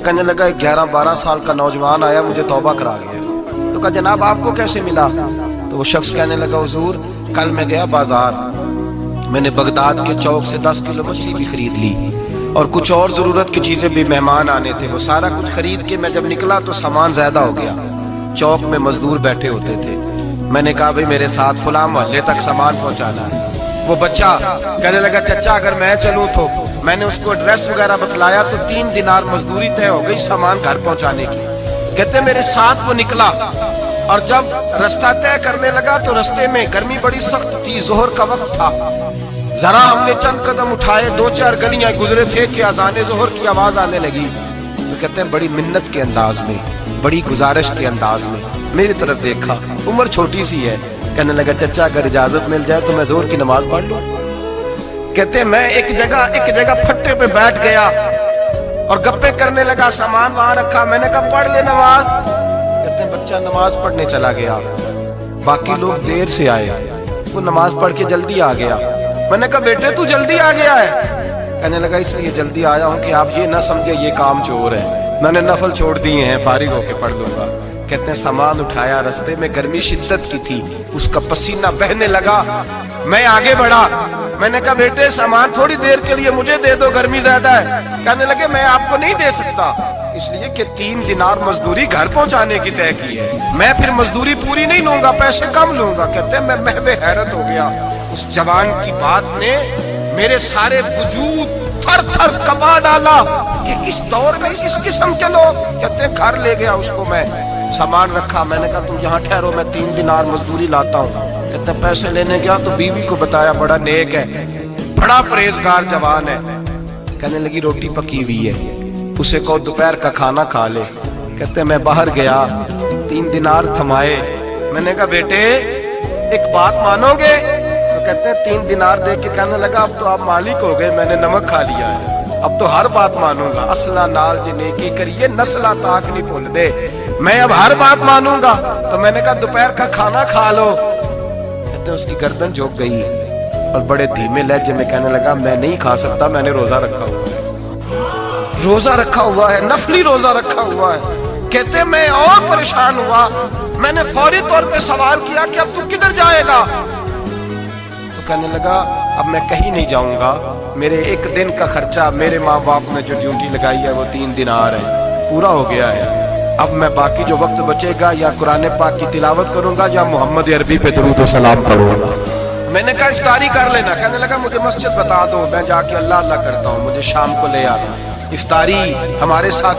کہنے لگا 11-12 سال کا نوجوان آیا مجھے توبہ کرا گیا. تو کہا جناب آپ کو کیسے ملا؟ تو وہ شخص کہنے لگا حضور کل میں گیا بازار, میں نے بغداد کے چوک سے 10 کلو مچھلی بھی خرید لی اور کچھ اور ضرورت کی چیزیں بھی, مہمان آنے تھے, وہ سارا کچھ خرید کے میں جب نکلا تو سامان زیادہ ہو گیا. چوک میں مزدور بیٹھے ہوتے تھے, میں نے کہا بھئی میرے ساتھ فلاں محلے تک سامان پہنچانا ہے. وہ بچہ کہنے لگا چچا اگر میں چلوں تو, میں نے اس کو ایڈریس وغیرہ بتلایا تو 3 دینار مزدوری طے ہو گئی سامان گھر پہنچانے کی. کہتے میرے ساتھ وہ نکلا اور جب رستہ طے کرنے لگا تو رستے میں گرمی بڑی سخت تھی, ظہر کا وقت تھا. ذرا ہم نے چند قدم اٹھائے, 2-4 گلیاں گزرے تھے کہ اذان ظہر کی آواز آنے لگی. تو کہتے ہیں بڑی منت کے انداز میں, بڑی گزارش کے انداز میں میری طرف دیکھا, عمر چھوٹی سی ہے. کہنے لگا چچا اگر اجازت مل جائے تو میں ظہر کی نماز پڑھ لوں. کہتے ہیں میں ایک جگہ پھٹے پہ بیٹھ گیا اور گپے کرنے لگا, سامان وہاں رکھا, میں نے کہا پڑھ لے نماز. کہتے ہیں بچہ نماز پڑھنے چلا گیا, باقی لوگ دیر سے آئے, وہ نماز پڑھ کے جلدی آ گیا. میں نے کہا بیٹے تو جلدی آ گیا ہے؟ کہنے لگا اس لیے جلدی آیا ہوں کہ آپ یہ نہ سمجھے یہ کام چور ہے, میں نے نفل چھوڑ دیے ہیں, فارغ ہو کے پڑھ لوں گا. کہتے ہیں سامان اٹھایا, رستے میں گرمی شدت کی تھی, اس کا پسینہ بہنے لگا, میں آگے بڑھا, میں نے کہا بیٹے سامان تھوڑی دیر کے لیے مجھے دے دو, گرمی زیادہ ہے. کہنے لگے میں آپ کو نہیں دے سکتا, اس لیے کہ 3 دینار مزدوری گھر پہنچانے کی طے کی ہے, میں پھر مزدوری پوری نہیں لوں گا, پیسے کم لوں گا. کہتے ہیں میں محو حیرت ہو گیا, اس جوان کی بات نے میرے سارے وجود تھر تھر کپا ڈالا کہ اس دور میں اس قسم کے لوگ. کہتے ہیں گھر لے گیا اس کو, میں سامان رکھا, میں نے کہا تم یہاں ٹھہرو میں 3 دینار مزدوری لاتا ہوں. کہتے ہیں پیسے لینے گیا تو بیوی کو بتایا, بڑا نیک ہے, بڑا پرہیزگار جوان ہے. کہنے لگی روٹی پکی ہوئی ہے, اسے کہو دوپہر کا کھانا کھا لے. کہتے ہیں میں باہر گیا, 3 دینار تھمائے, میں نے کہا بیٹے ایک بات مانو گے؟ تو کہتے ہیں 3 دینار دے کے کہنے لگا اب تو آپ مالک ہو گئے, میں نے نمک کھا لیا ہے, اب تو ہر بات مانوں گا. اصلہ نال جی نیکی کریے نسلہ تاک نہیں بھول دے, میں اب ہر بات مانوں گا. تو میں نے کہا دوپہر کا کھانا کھا لو. کہتے ہیں اس کی گردن جھک گئی اور بڑے دھیمے لہجے میں کہنے لگا میں نہیں کھا سکتا, میں نے روزہ رکھا ہوا ہے, روزہ رکھا ہوا ہے, نفلی روزہ رکھا ہوا ہے. کہتے ہیں میں اور پریشان ہوا, میں نے فوری طور پہ سوال کیا کہ اب تو کدھر جائے گا؟ تو کہنے لگا اب میں کہیں نہیں جاؤں گا, میرے 1 دن کا خرچہ میرے ماں باپ نے جو ڈیوٹی لگائی ہے وہ 3 دینار ہے, پورا ہو گیا ہے. اب میں باقی جو وقت بچے گا یا قرآن پاک کی تلاوت کروں گا یا محمد عربی پہ درود و سلام پڑھوں گا. میں نے کہا افطاری کر لینا. کہنے لگا مجھے مسجد بتا دو, میں جا کے اللہ اللہ کرتا ہوں, مجھے شام کو لے آنا. افطاری ہمارے ساتھ